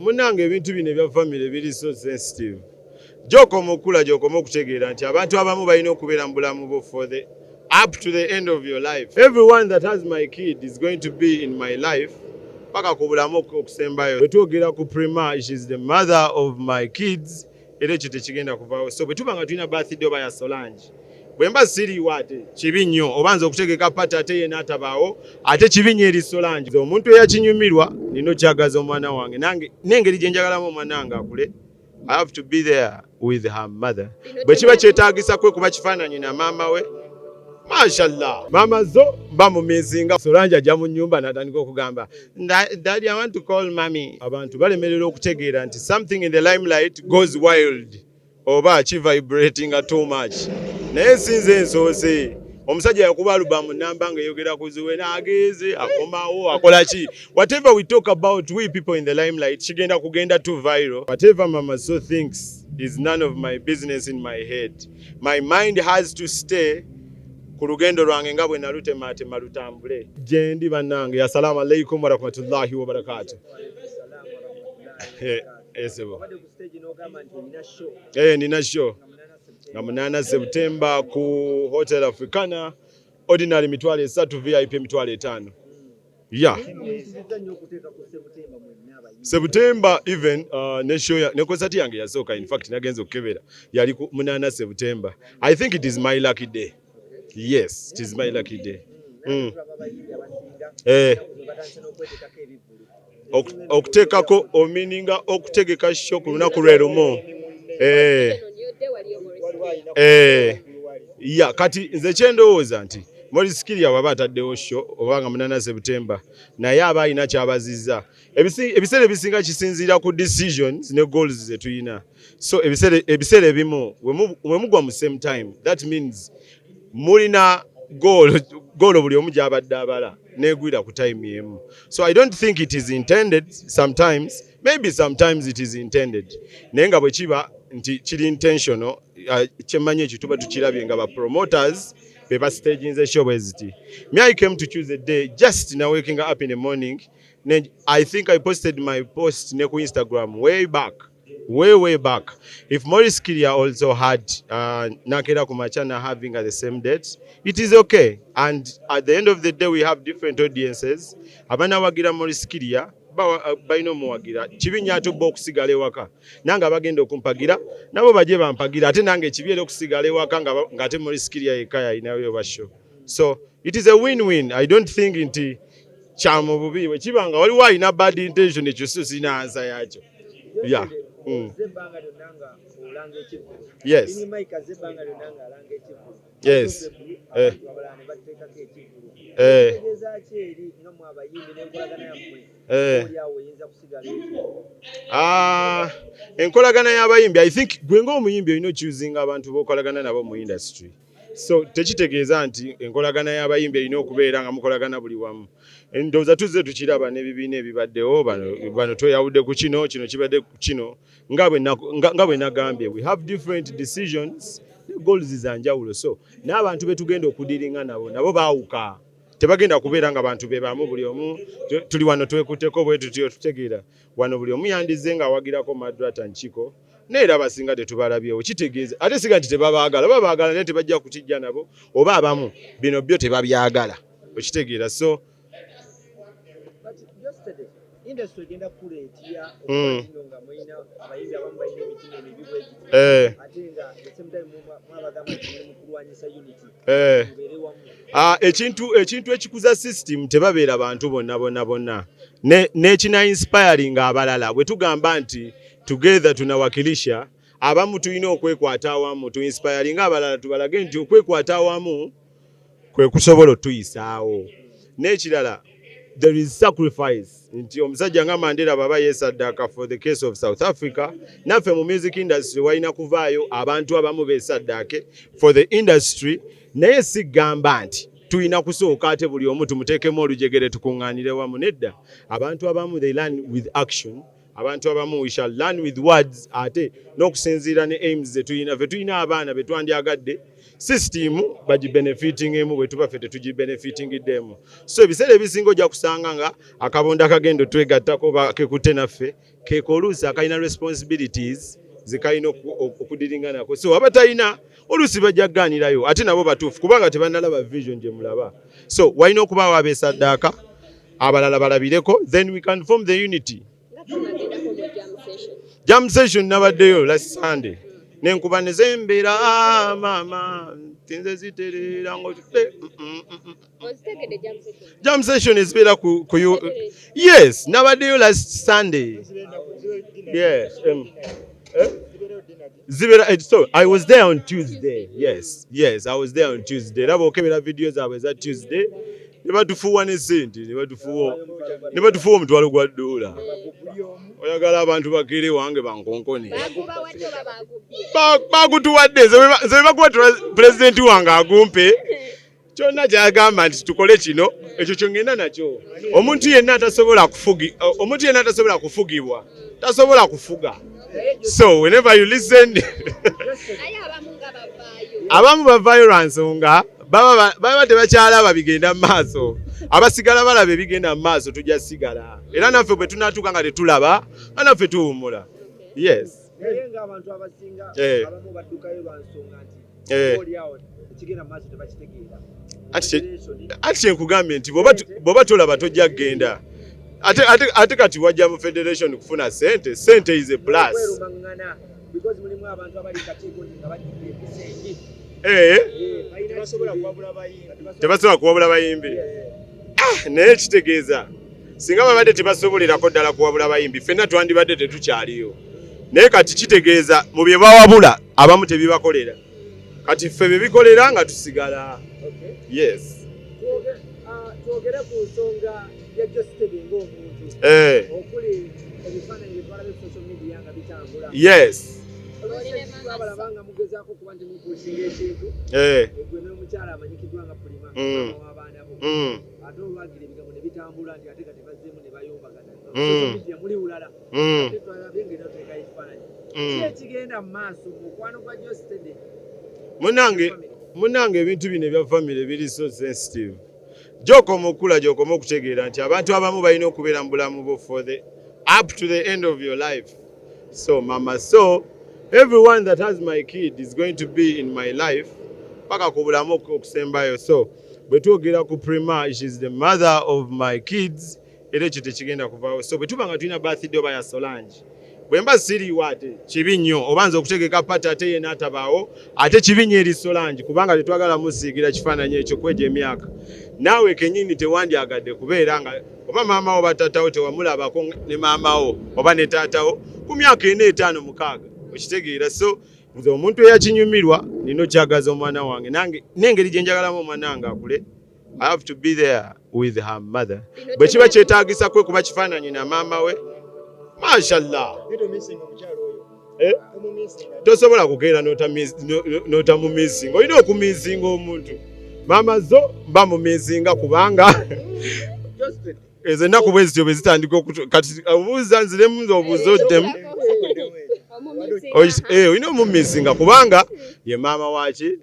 munange ebintu bino ebya family biri so sensitive. Gy'okoma okula gy'okoma okutegeera nti abantu abamu balina okubeera mu bulamu bwo for the up to the end of your life. Everyone that has my kid is going to be in my life paka ku bulamu okusembayo. Bwe twogera ku Prima, she is the mother of my kids, era ekyo tekigenda kuvaawo. So bwe tuba nga tulina birthday oba ya Solange, bwe mba siriiwo ate kibi nnyo oba nze okutegeka pati ate ye n'atabaawo ate kibi nnyo eri Solange. Omuntu eyakinyumirwa nino kyagaza omwana wange nange n'engeri gye njagalamu omwana wange akule, I have to be there with her mother. Bwe kiba kyetaagisa kwe kuba kifaananyi na maama we, mashallah. Mama zo bamumizinga. Solange ajja mu nnyumba n'atandika okugamba, Daddy, I want to call mommy. Abantu balemerera okutegeera nti something in the limelight goes wild oba vibrating too much. Naye sinze ensoose omusajja yakuba alubamu namba nga yogera ku ziwe n'ageeze akomawo akola ki. Whatever we talk about, we people in the limelight, kigenda kugenda too viral. Whatever Mama so thinks is none of my business in my head. My mind has to stay ku lugendo lwange nga bwe nalutematema lutambule. Gye ndi bannange, assalamu alaikum warahmatullahi wabarakatuh. Nina show nga 8 September ku Hotel Africana, ordinary mitwalo 3, VIP mitwalo 5. Yeah. September even ne show ne concert yange yasooka, in fact nagenze okukebera yali ku 8 September. I think it is my lucky day. Yes, it is my lucky day. Okuteekako omininga okutegeka show ku lunaku lwerumu. Ya kati nze kyendowooza nti Morris Kiria waba ataddewo show obanga 8 September naye aba alina kyabazizza. Ebiseera ebisinga kisinziira ku decisions ne goals ze tuyina. So ebiseera ebimu we mugwa mu same time, that means mulina goal buli omu gy'abadde abala negwira ku time yemu. So I don't think it is intended sometimes, maybe sometimes it is intended. Naye nga bwe kiba nti kiri intentional, kyemmanyi ekyo tuba tukirabye nga ba promoters be ba staging the show bweziti. Me, I came to choose a day just now waking up in the morning. I think I posted my post ne ku Instagram way back. If Morris Kiria also had Nakera Kumachana having at the same date, it is okay. And at the end of the day, we have different audiences. Abana wagira Morris Kiria, baino muwagira. Chibinya to okusigala ewaka. Nanga bagenda okumpagira, nabo baje bampagira. Ate nange chibiere okusigala ewaka ngate Morris Kiria ekaya inayo basho. So it is a win-win. I don't think inti chamo bubi we chibanga waliwo ina bad intention ekyo sina answer yacho. Yeah. Yes. Yes. Enkolagana y'abayimbi, I think gwe ng'omuyimbi olina choosing abantu b'okolagana nabo mu industry. So tekitegeeza nti enkolagana y'abayimbi erina okubeera nga mukolagana buli wamu. Ndowooza tuzze tukiraba n'ebibiina ebibaddewo bano tweyawudde ku kino kibadde ku kino nga bwe nagambye, we have different decisions, goals za njawulo. So n'abantu be tugenda okudiringa nabo baawuka, tebagenda kubeera nga abantu be bamu buli omu tuli wano twekutteko bwe tutyo tutegeera wano buli omu yandize nga awagirako Madrata Nkiko neera abasinga tetubalabyewo. Kitegeeza ate siga nti babaagala naye tebajja kukijja nabo oba abamu bino byo tebabyagala okitegeera. So industry genda kuleetya nga mulina abayimbi abamu balina emitima emibibu ate nga esemtime mwabagamba mukulwanyisa unity. Ekintu ekikuza system tebabeera bantu bonna n'ekina inspiring abalala. Bwe tugamba nti together tunawakilisha, abamu tulina okwekwata awamu tu inspiring abalala tubalage nti okwekwata awamu kwe kusobola otuyisaawo. N'ekirala, there is sacrifice. Nti omusajja nga Mandela baba yeesaddaaka for the case of South Africa, naffe mu music industry walina kuvaayo abantu abamu beesaddaake for the industry. Naye sigamba nti tulina kusooka ate buli omu tumuteekemu olujegere tukuŋŋaanire wamu. Nedda, abantu abamu they learn with action, abantu abamu we shall learn with words, ate n'okusinziira ne aims ze tulina. Fe tulina abaana be twandyagadde system baji benefiting emu bwe tuba fete tuji benefiting demu. So ebiseera ebisinga ojja kusanga nga akabonda kagendo twegattako bakekute naffe kekoluusi akalina responsibilities zikayina okudiringa nako. So abatalina oluusi bajja kugaanirayo ate nabo batuufu kubanga tebannalaba vision gye mulaba. So walina okubaawo abeesaddaaka abalala balabireko, then we can form the unity. Jam session nabaddeyo last Sunday. Nenkuba nezembera mama tinze ziterera ngo jam session is better ku you. Yes, nabaddeyo last Sunday. Yes. So I was there on Tuesday. Yes, I was there on Tuesday. Nabo okebera videos I was at Tuesday. Nebatufuwa ne sente, nebatufuwa omutwalo gwa dola. Oyagala abantu bakire wange bankonkone. Bakutuwadde ze bakuwa president wange agumpe. Kyonna kyagamba nti tukole kino, ekyo kyongenda nakyo. Omuntu yenna atasobola kufugibwa, tasobola kufuga. So whenever you listen, abamu bavaayo lwa nsonga baba tebakyalaba bigenda mu maaso. Abasigala balaba ebigenda mu maaso tujja sigala. Era naffe bwe tunaatuuka nga tetulaba, naffe tuwummula. Yes. Naye ng'abantu abasinga abamu baddukayo lwa nsonga nti olyawo ekigenda mu maaso tebakitegeera. Ati kyenkugambye nti bw'oba tolaba tojja kgenda. Ate kati wajja mu federation kufuna sente is a plus. Because mulimu abantu abali katiiko nga bajjudde tebasobola kuwabula bayimbi. Naye kitegeeza singa babadde tebasobolerako ddala kuwabula bayimbi ffenna twandibadde tetukyaliyo. Naye kati kitegeeza mu bye bawabula abamu tebibakolera. Kati ffe bye bikolera nga tusigala. Yes. Twogere ku nsonga ya Geosteady ng'omuntu. Okuli ebifaananyi bye twalaba ku social media nga bitambula. Yes. Abalabanga mugezaako kuba nti mupuusinga ekintu. Gwe n'omukyala amanyikiddwa nga Prima w'abaana bo. Ate olwagira ebigambo ne bitambula nti ate kati bazzeemu ne bayombagana. Social media muli wulala. Ate twalabye ng'era tuteekayo ekifaananyi. Ki ekigenda mu maaso mu mukwano gwa Geosteady? Munange ebintu bino ebya family biri so sensitive. Gy'okoma okula gy'okoma okutegeera nti abantu abamu balina okubeera mu bulamu bwo for the up to the end of your life. So mama, so everyone that has my kid is going to be in my life paka ku bulamu okusembayo. So bwe twogera ku Prima, she is the mother of my kids, era ekyo tekigenda kuvaawo. So bwe tuba nga tulina birthday oba ya Solange, bwe mba siriiwo ate kibi nnyo obanza okutegeka pati ate ye n'atabaawo ate kibi nnyo eri Solange kubanga tetwagala musiigira kifaananyi ekyo kwegya emyaka. Naawe kennyini tewandyagadde kubeera nga oba maama wo batatawo tewamulabako ne maama wo oba ne taatawo ku myaka 4, 5, 6 okitegeera. So nze omuntu eyakinyumirwa nino kyagaza omwana wange nange n'engeri gye njagalamu omwana wange akule. I have to be there with her mother. Bwe kiba kyetaagisa kwe kuba kifaananyi na maama we, mashallah. Tosobola kukeera n'otamumisinga. Olina okumisinga omuntu. Maama zo mba mumisinga kubanga ezo ennaku bwe zityo bwe zitandika kati obuuza nziremu nze obuuza oddemu. Olina omumisinga kubanga ye maama waki.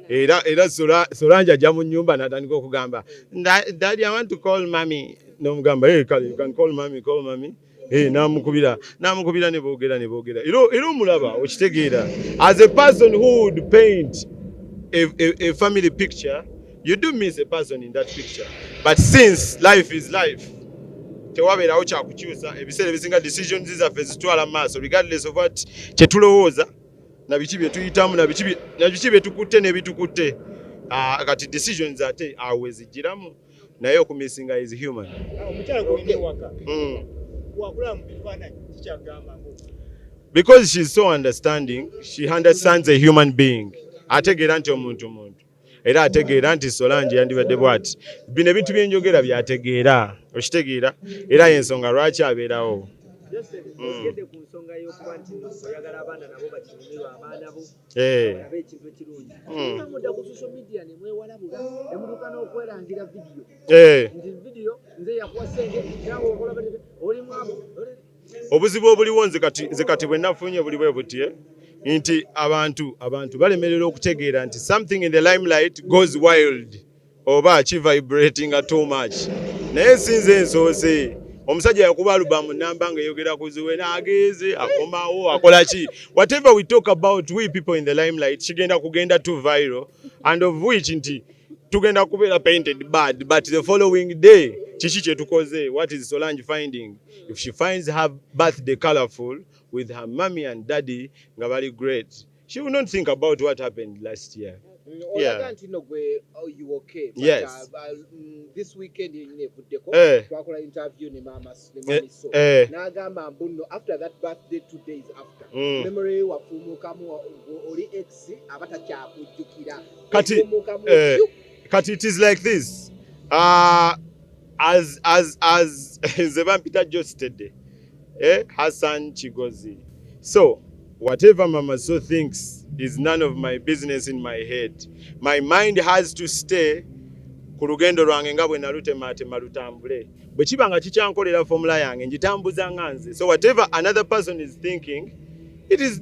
Era Solange ajja mu nnyumba n'atandika okugamba, Daddy, I want to call mommy. N'omugamba, hey, you can call mommy, call mommy. Namukubira ne boogera. Era omulaba okitegeera. As a person who would paint a family picture, you do miss a person in that picture. But since life is life, tewabeerawo kyakukyusa. Ebiseera ebisinga decisions zaffe zitwala mu maaso regardless of what kyetulowooza na biki bye tuyitamu na biki bye tukutte ne bitukutte. Kati decisions ate awe zijjiramu naye okumisinga is human. Because she's so understanding, she understands a human being. Ategeera nti omuntu era ategeera nti Solange yandibadde bw'ati. Bino ebintu byenjogera byategeera okitegeera era y'ensonga lwaki abeerawo. Ogende ku nsonga y'okuba nti oyagala abaana nabo bakinyumirwa abaana bo abe ekintu ekirungi. Mudda ku social media ne mwewalabula ne mutuuka n'okwerangira vidiyo. Nti vidiyo nze yakuwa ssente nawe okola bati oli mwamu. Obuzibu obuliwo nze kati bwe nafunye buli bwe buti nti abantu balemerera okutegeera nti something in the limelight goes wild oba vibrating too much. Naye sinze ensoose omusajja yakuba alubamu namba nga eyogera kuziwe n'ageze akomawo akola ki. Whatever we talk about, we people in the limelight kigenda kugenda too viral, and of which nti tugenda kubeera painted bad, but the following day kiki kyetukoze. What is Solange finding? If she finds her birthday colorful with her mommy and daddy nga bali great, she will not think about what happened last year. Yeah. You okay? But, yes. This weekend in Byokola interview ni mama so. Nagamba mbuno after that birthday 2 days after. Memory wafumukamu oli ex abata kyakujjukira. Kati it is like this. As Zebampita Geosteady, Hassan Chigozi. So whatever Mama So thinks is none of my business in my head. My mind has to stay ku lugendo lwange nga bwe nalutematema lutambule. Bwe kiba nga kikyankolera formula yange ngitambuza nga nze. So whatever another person is thinking, it is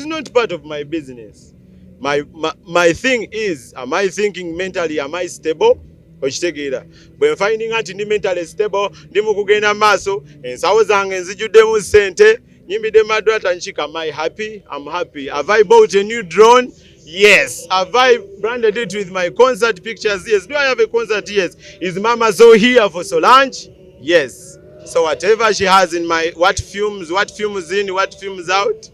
not part of my business. My thing is, am I thinking mentally, am I stable? Okitegeera. Bwe finding anti ndi mentally stable, ndi mu kugenda maaso, ensawo zange nzijuddemu ssente, nyimbidde madrata nchika. Am I happy? I'm happy. Have I bought a new drone? Yes. Have I branded it with my concert pictures? Yes. Do I have a concert? Yes. Is Mama So here for Solange? Yes. So whatever she has in my, what films in, what films out,